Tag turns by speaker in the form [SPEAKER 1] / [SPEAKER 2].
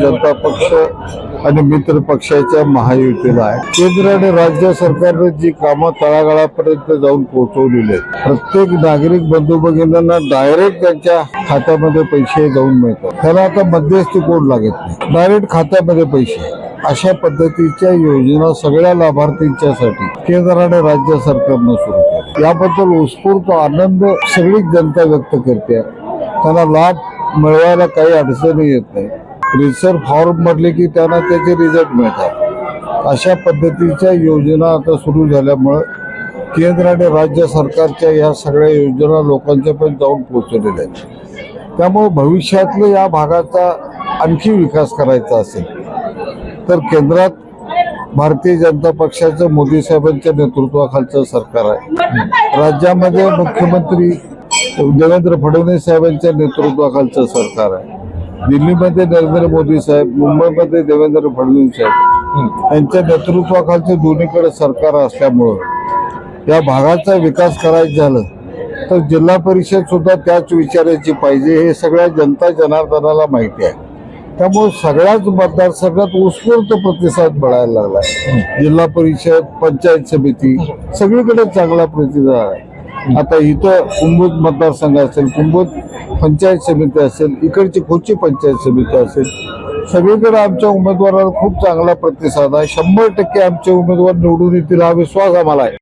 [SPEAKER 1] जनता पक्ष आणि मित्र पक्षाच्या महायुतीला आहे. केंद्र आणि राज्य सरकारने जी कामं तळागाळापर्यंत जाऊन पोहोचवलेली आहेत, प्रत्येक नागरिक बंधू भगिनींना डायरेक्ट त्यांच्या खात्यामध्ये पैसे जाऊन मिळतात. त्याला आता मध्यस्थी कोण लागत नाही, डायरेक्ट खात्यामध्ये पैसे. अशा पद्धतीच्या योजना सगळ्या लाभार्थींच्यासाठी केंद्र आणि राज्य सरकारनं सुरू केल्या. याबद्दल उत्स्फूर्त आनंद सगळी जनता व्यक्त करते. त्यांना लाभ मिळवायला काही अडचणी येत नाही. रिसर्च फॉर्म भरले की त्यांना त्याचे रिझल्ट मिळतात. अशा पद्धतीच्या योजना आता सुरू झाल्यामुळं केंद्र आणि राज्य सरकारच्या या सगळ्या योजना लोकांच्यापर्यंत जाऊन पोहोचलेल्या आहेत. त्यामुळे भविष्यातलं या भागाचा आणखी विकास करायचा असेल तर केंद्रात भारतीय जनता पक्षाचं मोदी साहेबांच्या नेतृत्वाखालचं सरकार आहे. राज्यामध्ये मुख्यमंत्री देवेंद्र फडणवीस साहेबांच्या नेतृत्वाखालचं सरकार आहे. दिल्लीमध्ये नरेंद्र मोदी साहेब, मुंबईमध्ये देवेंद्र फडणवीस साहेब यांच्या नेतृत्वाखालचे दोन्हीकडे सरकार असल्यामुळं या भागाचा विकास करायचा झालं तर जिल्हा परिषद सुद्धा त्याच विचाराची पाहिजे, हे सगळ्या जनता जनार्दनाला माहिती आहे. त्यामुळे सगळ्याच मतदारसंघात उत्स्फूर्त प्रतिसाद मिळायला लागला. जिल्हा परिषद, पंचायत समिती सगळीकडे चांगला प्रतिसाद आहे. आता इथं कुंभोज मतदारसंघ असेल, कुंभोज पंचायत समिती असेल, इकडची कोची पंचायत समिती असेल, सगळीकडे आमच्या उमेदवाराला खूप चांगला प्रतिसाद आहे. 100% आमचे उमेदवार निवडून येतील हा विश्वास आम्हाला आहे.